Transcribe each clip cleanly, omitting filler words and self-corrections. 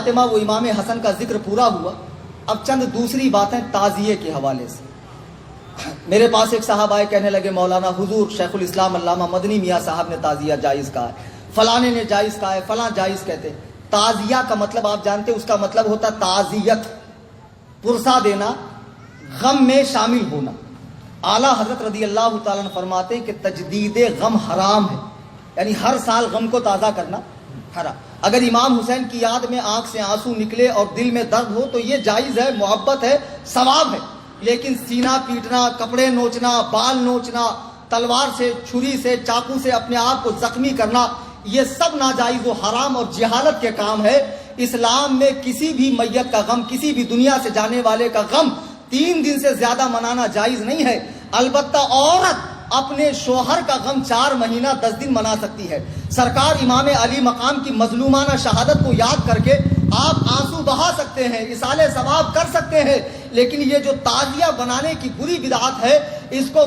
فاطمہ وہ امام حسن کا ذکر پورا ہوا. اب چند دوسری باتیں تعزیے کے حوالے سے. میرے پاس ایک صاحب آئے, کہنے لگے مولانا حضور شیخ الاسلام علامہ مدنی میاں صاحب نے تعزیہ جائز کہا ہے, فلانے نے جائز کہا ہے, فلاں جائز کہتے. تعزیہ کا مطلب آپ جانتے, اس کا مطلب ہوتا تعزیت, پرسہ دینا, غم میں شامل ہونا. اعلیٰ حضرت رضی اللہ تعالیٰ عنہ فرماتے ہیں کہ تجدید غم حرام ہے, یعنی ہر سال غم کو تازہ کرنا حرام. اگر امام حسین کی یاد میں آنکھ سے آنسو نکلے اور دل میں درد ہو تو یہ جائز ہے, محبت ہے, ثواب ہے. لیکن سینہ پیٹنا, کپڑے نوچنا, بال نوچنا, تلوار سے, چھری سے, چاقو سے اپنے آپ کو زخمی کرنا, یہ سب ناجائز و حرام اور جہالت کے کام ہے. اسلام میں کسی بھی میت کا غم, کسی بھی دنیا سے جانے والے کا غم 3 دن سے زیادہ منانا جائز نہیں ہے. البتہ عورت اپنے شوہر کا غم 4 مہینہ 10 دن منا سکتی ہے. سرکار امام علی مقام کی مظلومانہ شہادت کو یاد کر کے آپ آنسو بہا سکتے ہیں, اصالہ ثواب کر سکتے ہیں. لیکن یہ جو تعزیہ بنانے کی بری بدعت ہے, اس کو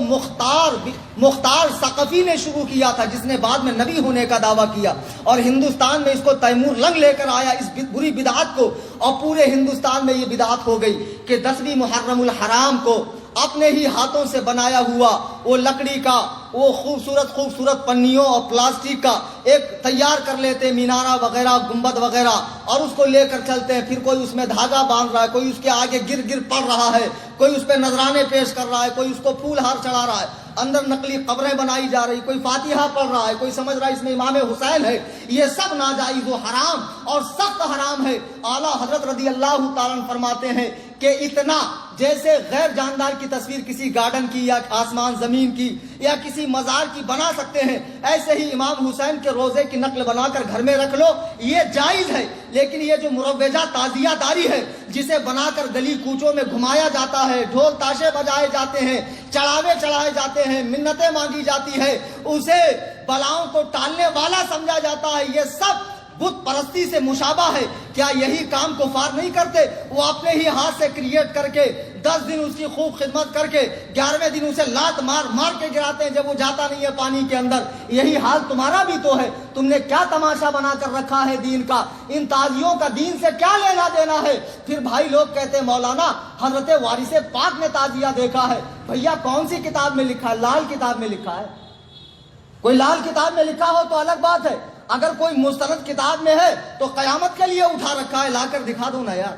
مختار ثقفی نے شروع کیا تھا, جس نے بعد میں نبی ہونے کا دعویٰ کیا, اور ہندوستان میں اس کو تیمور لنگ لے کر آیا اس بری بدعت کو, اور پورے ہندوستان میں یہ بدعت ہو گئی کہ 10ویں محرم الحرام کو اپنے ہی ہاتھوں سے بنایا ہوا وہ لکڑی کا وہ خوبصورت پنیوں اور پلاسٹک کا ایک تیار کر لیتے, مینارہ وغیرہ, گنبد وغیرہ, اور اس کو لے کر چلتے ہیں. پھر کوئی اس میں دھاگا باندھ رہا ہے, کوئی اس کے آگے گر پڑ رہا ہے, کوئی اس پہ نذرانے پیش کر رہا ہے, کوئی اس کو پھول ہار چڑھا رہا ہے, اندر نقلی قبریں بنائی جا رہی, کوئی فاتحہ پڑھ رہا ہے, کوئی سمجھ رہا ہے اس میں امام حسین ہے. یہ سب ناجائز و حرام اور سخت حرام ہے. اعلیٰ حضرت رضی اللہ تعالیٰ عنہ فرماتے ہیں کہ اتنا جیسے غیر جاندار کی تصویر کسی گارڈن کی یا آسمان زمین کی یا کسی مزار کی بنا سکتے ہیں, ایسے ہی امام حسین کے روزے کی نقل بنا کر گھر میں رکھ لو, یہ جائز ہے. لیکن یہ جو مروجہ تعزیہ داری ہے, جسے بنا کر گلی کوچوں میں گھمایا جاتا ہے, ڈھول تاشے بجائے جاتے ہیں, چڑھاوے چڑھائے جاتے ہیں, منتیں مانگی جاتی ہے, اسے بلاؤں کو ٹالنے والا سمجھا جاتا ہے, یہ سب بت پرستی سے مشابہ ہے. کیا یہی کام کفار نہیں کرتے؟ وہ اپنے ہی ہاتھ سے کریٹ کر کے 10 دن اس کی خوب خدمت کر کے 11ویں دن اسے لات مار کے گراتے ہیں جب وہ جاتا نہیں ہے پانی کے اندر. یہی حال تمہارا بھی تو ہے. تم نے کیا تماشا بنا کر رکھا ہے دین کا؟ ان تازیوں کا دین سے کیا لینا دینا ہے؟ پھر بھائی لوگ کہتے ہیں مولانا حضرت وارث پاک نے تعزیہ دیکھا ہے. بھیا کون سی کتاب میں لکھا ہے؟ لال کتاب میں لکھا ہے. کوئی لال کتاب میں لکھا ہو تو الگ بات ہے, اگر کوئی مستند کتاب میں ہے تو قیامت کے لیے اٹھا رکھا ہے, لا کر دکھا دو نا یار.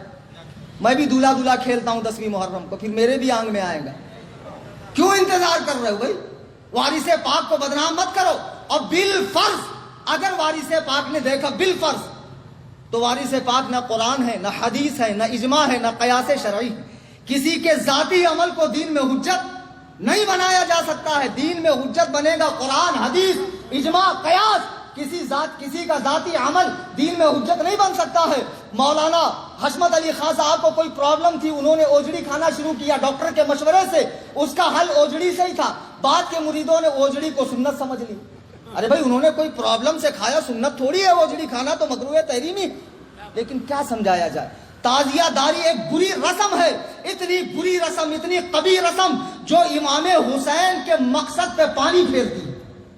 میں بھی دولہا کھیلتا ہوں 10ویں محرم کو, پھر میرے بھی آنگ میں آئے گا. کیوں انتظار کر رہے ہو بھائی؟ وارث پاک کو بدنام مت کرو. اور بالفرض اگر وارث پاک نے دیکھا بالفرض, تو وارث پاک نہ قرآن ہے, نہ حدیث ہے, نہ اجماع ہے, نہ قیاس شرعی. کسی کے ذاتی عمل کو دین میں حجت نہیں بنایا جا سکتا ہے. دین میں حجت بنے گا قرآن, حدیث, اجماع, قیاس. کسی کا ذاتی عمل دین میں حجت نہیں بن سکتا ہے. مولانا حشمت علی خان صاحب کو کوئی پرابلم تھی, انہوں نے اوجڑی کھانا شروع کیا ڈاکٹر کے مشورے سے. اس کا حل اوجڑی سے ہی تھا. بعد کے مریدوں نے اوجڑی کو سنت سمجھ لی. ارے بھائی انہوں نے کوئی پرابلم سے کھایا, سنت تھوڑی ہے اوجڑی کھانا, تو مکروہ تحریمی. لیکن کیا سمجھایا جائے؟ تعزیہ داری ایک بری رسم ہے, اتنی بری رسم, اتنی قبیح رسم جو امام حسین کے مقصد پہ پانی پھیرتی ہے.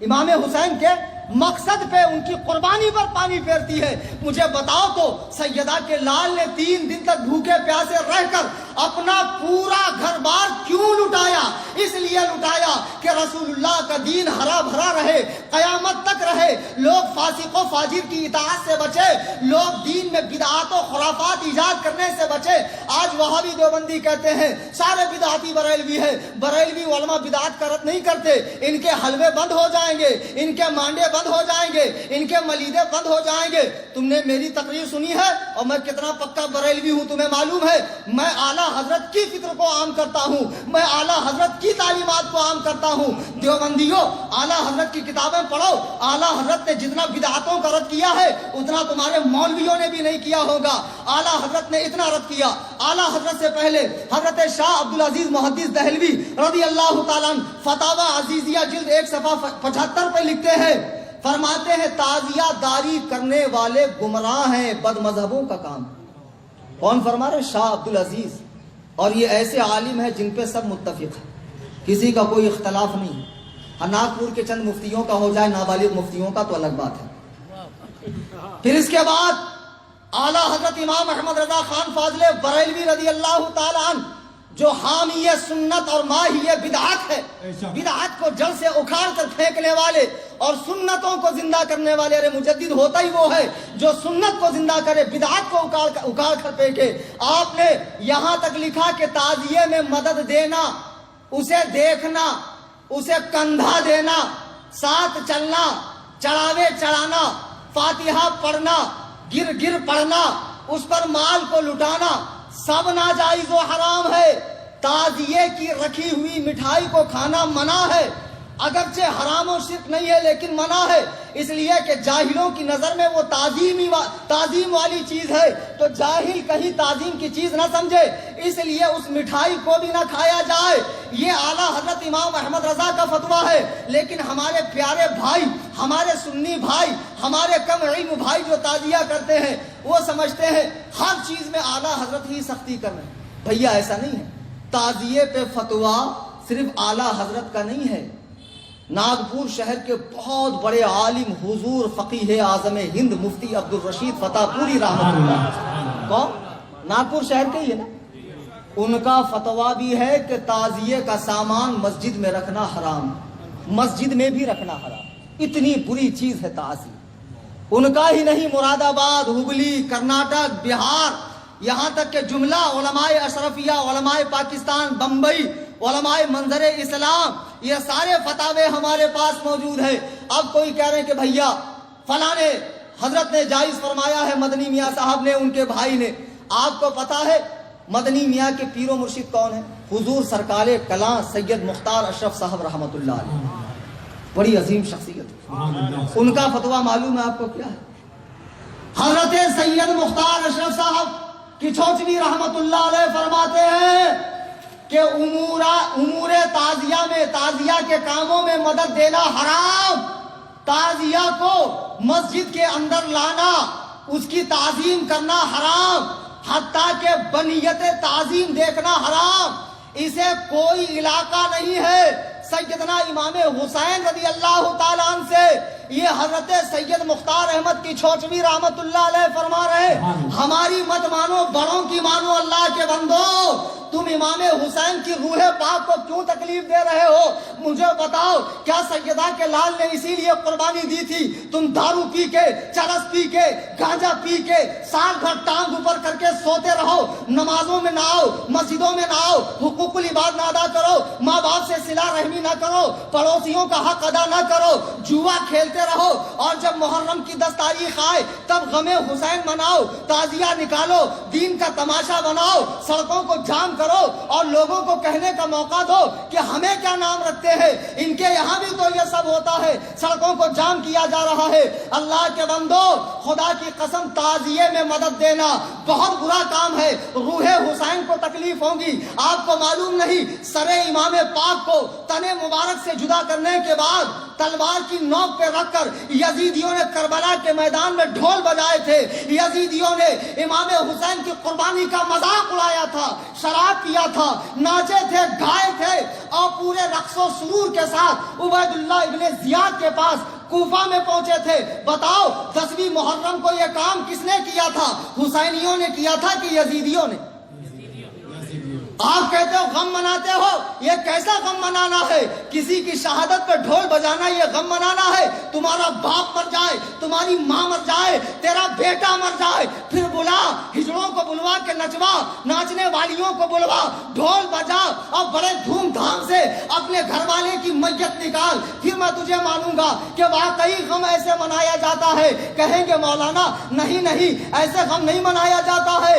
امام حسین کے مقصد پہ, ان کی قربانی پر پانی پھیرتی ہے. مجھے بتاؤ تو سیدہ کے لال نے 3 دن تک بھوکے پیاسے رہ کر اپنا پورا گھر بار کیوں لٹایا؟ اس لیے لٹایا کہ رسول اللہ کا دین ہرا بھرا رہے, قیامت تک رہے, لوگ فاسق و فاجر کی اطاعت سے بچے, لوگ دین میں بدعات و خرافات ایجاد کرنے سے بچے. آج وہابی دیوبندی کہتے ہیں سارے بدعاتی بریلوی ہے. بریلوی علماء بدعات کا رد نہیں کرتے. ان کے حلوے بند ہو جائیں گے, ان کے مانڈے بند ہو جائیں گے, ان کے ملیدے بند ہو جائیں گے. تم نے میری تقریر سنی ہے اور میں کتنا پکا بریلوی ہوں تمہیں معلوم ہے. میں اعلیٰ حضرت کی فکر کو عام کرتا ہوں, میں اعلیٰ حضرت کی تعلیمات کو عام کرتا ہوں. دیوبندیوں اعلیٰ حضرت کی کتابیں پڑھو. اعلیٰ حضرت نے جتنا بدعاتوں کا رد کیا ہے اتنا تمہارے مولویوں نے بھی نہیں کیا ہوگا. اعلیٰ حضرت نے اتنا رد کیا. اعلیٰ حضرت سے پہلے حضرت شاہ عبدالعزیز محدث دہلوی رضی اللہ تعالیٰ عنہ فتاوی عزیزیہ جلد 1 صفحہ 75 پہ لکھتے ہیں, فرماتے ہیں تعزیہ داری کرنے والے گمراہ ہیں, بد مذہبوں کا کام. کون فرما رہے؟ شاہ عبدالعزیز. اور یہ ایسے عالم ہیں جن پہ سب متفق ہیں, کسی کا کوئی اختلاف نہیں. ناگپور کے چند مفتیوں کا ہو جائے, نابالغ مفتیوں کا تو الگ بات ہے. پھر اس کے بعد اعلیٰ حضرت امام احمد رضا خان فاضل بریلوی رضی اللہ تعالی عنہ جو حامی سنت اور ماہی بدعت ہے، بدعت کو جڑ سے اکھاڑ کر پھینکنے والے اور سنتوں کو زندہ کرنے والے، ارے مجدد ہوتا ہی وہ ہے جو سنت کو زندہ کرے، بدعت کو اکھاڑ کر پھینکے۔ آپ نے یہاں تک لکھا کہ تعزیے میں مدد دینا، اسے دیکھنا، اسے کندھا دینا، ساتھ چلنا، چڑھاوے چڑھانا، فاتحہ پڑھنا، گر پڑھنا، اس پر مال کو لٹانا، سب ناجائز و حرام ہے۔ تعزیے کی رکھی ہوئی مٹھائی کو کھانا منع ہے، اگرچہ حرام و شرک نہیں ہے لیکن منع ہے، اس لیے کہ جاہلوں کی نظر میں وہ تعظیم والی چیز ہے، تو جاہل کہیں تعظیم کی چیز نہ سمجھے، اس لیے اس مٹھائی کو بھی نہ کھایا جائے۔ یہ اعلیٰ حضرت امام احمد رضا کا فتویٰ ہے، لیکن ہمارے پیارے بھائی، ہمارے سنی بھائی، ہمارے کم علم بھائی جو تعزیہ کرتے ہیں وہ سمجھتے ہیں ہر چیز میں اعلیٰ حضرت ہی سختی کر رہے ہیں۔ بھیا ایسا نہیں ہے، تعزیے پہ فتویٰ صرف اعلیٰ حضرت کا نہیں ہے۔ ناگپور شہر کے بہت بڑے عالم حضور فقیہ اعظم ہند مفتی عبدالرشید فتح پوری رحمۃ اللہ، کون؟ ناگپور شہر کے ہی ہے نا، ان کا فتویٰ بھی ہے کہ تعزیے کا سامان مسجد میں رکھنا حرام، مسجد میں بھی رکھنا حرام، اتنی بری چیز ہے تعزیہ۔ ان کا ہی نہیں، مراد آباد، ہبلی، کرناٹک، بہار، یہاں تک کہ جملہ علماء اشرفیہ، علماء پاکستان، بمبئی، علماء منظر اسلام، یہ سارے فتاوے ہمارے پاس موجود ہیں۔ اب کوئی کہہ رہے ہیں کہ بھیا فلاں نے حضرت نے جائز فرمایا ہے، مدنی میاں صاحب نے، ان کے بھائی نے۔ آپ کو پتا ہے مدنی میاں کے پیر و مرشد کون ہیں؟ حضور سرکار کلاں سید مختار اشرف صاحب رحمۃ اللہ علیہ، بڑی عظیم شخصیت۔ ان کا فتویٰ معلوم ہے آپ کو کیا ہے؟ حضرت سید مختار اشرف صاحب کی چھوچوی رحمۃ اللہ علیہ فرماتے ہیں کہ امور تعزیہ میں، تعزیہ کے کاموں میں مدد دینا حرام، تعزیہ کو مسجد کے اندر لانا، اس کی تعظیم کرنا حرام، حتیٰ کہ بنیت تعظیم دیکھنا حرام، اسے کوئی علاقہ نہیں ہے۔ سیدنا امام حسین رضی اللہ تعالیٰ عنہ سے یہ حضرت سید مختار احمد کی چھوچوی رحمت اللہ علیہ فرما رہے، ہماری مت مانو، بڑوں کی مانو اللہ کے بندو، تم امام حسین کی روح پاک کو کیوں تکلیف دے رہے ہو؟ مجھے بتاؤ، کیا سیدہ کے لال نے اسی لیے قربانی دی تھی تم دارو پی کے، چرس پی کے، گانجا پی کے سال بھر ٹانگ اوپر کر کے سوتے رہو، نمازوں میں نہ آؤ، مسجدوں میں نہ آؤ، حقوق العباد نہ ادا کرو، ماں باپ سے صلہ رحمی نہ کرو، پڑوسیوں کا حق ادا نہ کرو، جوا کھیلتے رہو، اور جب محرم کی 10 تاریخ آئے تب غم حسین مناؤ، تعزیہ نکالو، دین کا تماشا بناؤ، سڑکوں کو جام کرو اور لوگوں کو کہنے کا موقع دو کہ ہمیں کیا نام رکھتے ہیں، ان کے یہاں بھی تو یہ سب ہوتا ہے، سڑکوں کو جام کیا جا رہا ہے۔ اللہ کے بندو، خدا کی قسم، تعزیے میں مدد دینا بہت برا کام ہے، روح حسین کو تکلیف ہوگی۔ آپ کو معلوم نہیں، سر امام پاک کو تنے مبارک سے جدا کرنے کے بعد تلوار کی نوک پہ رکھ کر یزیدیوں نے کربلا کے میدان میں ڈھول بجائے تھے، یزیدیوں نے امام حسین کی قربانی کا مذاق اڑایا تھا، شراب پیا تھا، ناچے تھے، گائے تھے، اور پورے رقص و سرور کے ساتھ عبید اللہ ابن زیاد کے پاس کوفہ میں پہنچے تھے۔ بتاؤ 10ویں محرم کو یہ کام کس نے کیا تھا؟ حسینیوں نے کیا تھا کہ یزیدیوں نے؟ آپ کہتے ہو غم مناتے ہو، یہ کیسا غم منانا ہے؟ کسی کی شہادت پہ ڈھول بجانا یہ غم منانا ہے؟ تمہارا باپ مر جائے، تمہاری ماں مر جائے، تیرا بیٹا مر جائے، پھر بلا، ہجڑوں کو بلوا کے نچوا، ناچنے والیوں کو بلوا، ڈھول بجا اور بڑے دھوم دھام سے اپنے گھر والے کی میت نکال، پھر میں تجھے مانوں گا کہ واقعی غم ایسے منایا جاتا ہے۔ کہیں گے مولانا نہیں ایسے غم نہیں منایا جاتا ہے،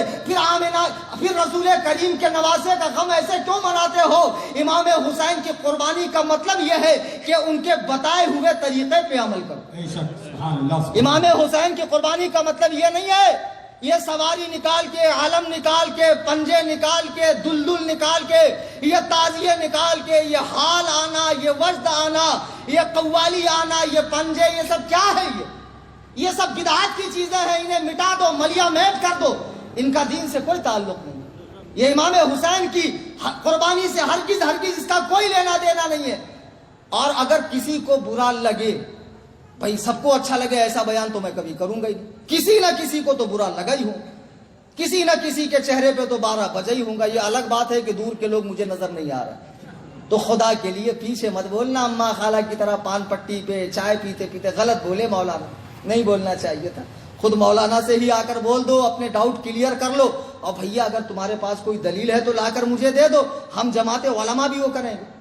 پھر رسول کریم کے نواسے کا غم ایسے کیوں مناتے ہو؟ امام حسین کی قربانی کا مطلب یہ ہے کہ ان کے بتائے ہوئے طریقے پہ عمل کرو۔ امام حسین کی قربانی کا مطلب یہ نہیں ہے یہ سواری نکال کے، علم نکال کے، پنجے نکال کے، دلدل نکال کے، یہ تعزیے نکال کے، یہ حال آنا، یہ وجد آنا، یہ قوالی آنا، یہ پنجے، یہ سب کیا ہے؟ یہ سب بدعات کی چیزیں ہیں، انہیں مٹا دو، ملیا میٹ کر دو، ان کا دین سے کوئی تعلق نہیں۔ یہ امام حسین کی قربانی سے ہرگز اس کا کوئی لینا دینا نہیں ہے۔ اور اگر کسی کو برا لگے بھائی سب کو اچھا لگے ایسا بیان تو میں کبھی کروں گا ہی نہیں. کسی نہ کسی کو تو برا لگا ہی ہوں, کسی نہ کسی کے چہرے پہ تو 12 بجے ہی ہوں گا. یہ الگ بات ہے کہ دور کے لوگ مجھے نظر نہیں آ رہے, تو خدا کے لیے پیچھے مت بولنا اماں خالہ کی طرح پان پٹی پہ چائے پیتے پیتے. غلط بولے مولانا, نہیں بولنا چاہیے تھا. خود مولانا سے ہی آ کر بول دو, اپنے ڈاؤٹ کلیئر کر لو. اور بھیا اگر تمہارے پاس کوئی دلیل ہے تو لا کر مجھے دے دو, ہم جماعت علماء بھی وہ کریں گے.